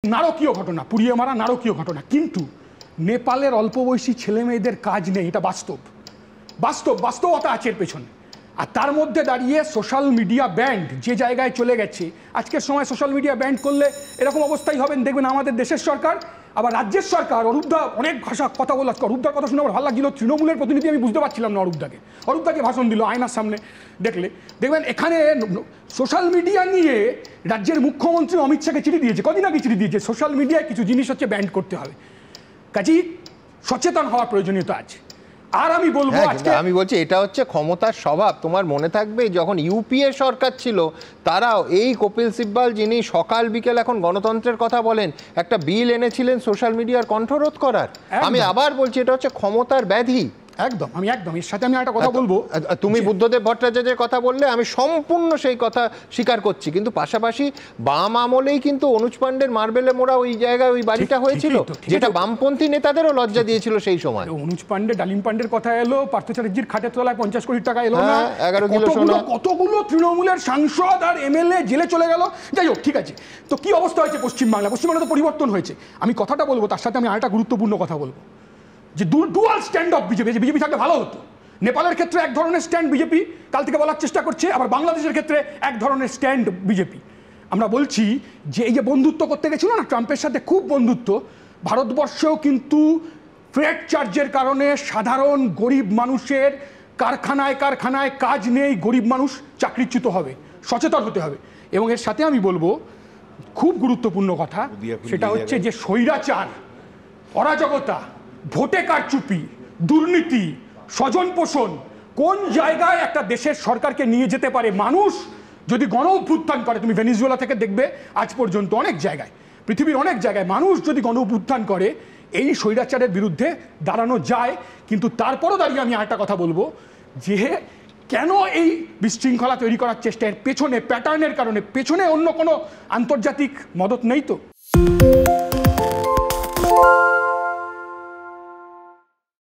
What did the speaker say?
নারকীয় ঘটনা, পুড়িয়ে মারা নারকীয় ঘটনা, কিন্তু নেপালের অল্প বয়সী ছেলে মেয়েদের কাজ নেই, এটা বাস্তবতা আছে এর পেছনে। আর তার মধ্যে দাঁড়িয়ে সোশ্যাল মিডিয়া ব্যান্ড যে জায়গায় চলে গেছে, আজকের সময় সোশ্যাল মিডিয়া ব্যান্ড করলে এরকম অবস্থাই হবেন। দেখবেন আমাদের দেশের সরকার, আবার রাজ্যের সরকার, অরূপদা অনেক ভাষা কথা বলল, অরূপদার কথা শুনে আমার ভালো লাগছিল। তৃণমূলের প্রতিনিধি আমি বুঝতে পারছিলাম না অরূপদাকে ভাষণ দিল আয়নার সামনে, দেখবেন এখানে সোশ্যাল মিডিয়া নিয়ে রাজ্যের মুখ্যমন্ত্রী অমিত শাহকে চিঠি দিয়েছে, কদিন আগে চিঠি দিয়েছে, সোশ্যাল মিডিয়ায় কিছু জিনিস হচ্ছে ব্যান্ড করতে হবে। কাজেই সচেতন হওয়ার প্রয়োজনীয়তা আছে। আর আমি বলবো, আমি বলছি এটা হচ্ছে ক্ষমতার স্বভাব। তোমার মনে থাকবে যখন ইউপিএ সরকার ছিল, তারাও এই কপিল সিব্বাল যিনি সকাল বিকেল এখন গণতন্ত্রের কথা বলেন, একটা বিল এনেছিলেন সোশ্যাল মিডিয়ার কণ্ঠরোধ করার। আমি আবার বলছি এটা হচ্ছে ক্ষমতার ব্যাধি। একদম এর সাথে আমি একটা কথা বলবো। তুমি বুদ্ধদেব ভট্টাচার্যের কথা বললে, আমি সম্পূর্ণ সেই কথা স্বীকার করছি, কিন্তু পাশাপাশি বাম আমলেই কিন্তু অনুজ পাণ্ডের মার্বেলে মোড়া ওই জায়গায় ওই বাড়িটা হয়েছিল, যেটা বামপন্থী নেতাদেরও লজ্জা দিয়েছিল সেই সময়। অনুজ পাণ্ডে, ডালিম পাণ্ডের কথা এলো, পার্থচার্যের খাটের তলায় 50 কোটি টাকা এলো না, 11 কিলো সোনা, কতগুলো তৃণমূলের সাংসদ আর এমএলএ জেলে চলে গেল। যাই হোক, ঠিক আছে, তো কি অবস্থা হয়েছে পশ্চিমবাংলা তো পরিবর্তন হয়েছে। আমি কথাটা বলবো, তার সাথে আমি আরেকটা গুরুত্বপূর্ণ কথা বলবো, যে ডুয়াল স্ট্যান্ড অফ বিজেপি থাকলে ভালো হতো। নেপালের ক্ষেত্রে এক ধরনের স্ট্যান্ড বিজেপি কাল থেকে বলার চেষ্টা করছে, আবার বাংলাদেশের ক্ষেত্রে এক ধরনের স্ট্যান্ড বিজেপি। আমরা বলছি যে এই যে বন্ধুত্ব করতে গেছিল না ট্রাম্পের সাথে, খুব বন্ধুত্ব, ভারতবর্ষেও কিন্তু ফ্রেট চার্জের কারণে সাধারণ গরিব মানুষের কারখানায় কাজ নেই, গরিব মানুষ চাকরিচ্যুত হবে, সচেতন হতে হবে। এবং এর সাথে আমি বলবো খুব গুরুত্বপূর্ণ কথা, সেটা হচ্ছে যে স্বৈরাচার, অরাজকতা, ভোটে কারচুপি, দুর্নীতি, স্বজন পোষণ কোন জায়গায় একটা দেশের সরকারকে নিয়ে যেতে পারে। মানুষ যদি গণ অভ্যুত্থান করে, তুমি ভেনিজুয়েলা থেকে দেখবে আজ পর্যন্ত অনেক জায়গায়, পৃথিবীর অনেক জায়গায় মানুষ যদি গণ অভ্যুত্থান করে, এই স্বৈরাচারের বিরুদ্ধে দাঁড়ানো যায়। কিন্তু তারপরও দাঁড়িয়ে আমি আরেকটা কথা বলবো, যে কেন এই বিশৃঙ্খলা তৈরি করার চেষ্টা, এর পেছনে প্যাটার্নের কারণে, পেছনে অন্য কোনো আন্তর্জাতিক মদত নেই তো।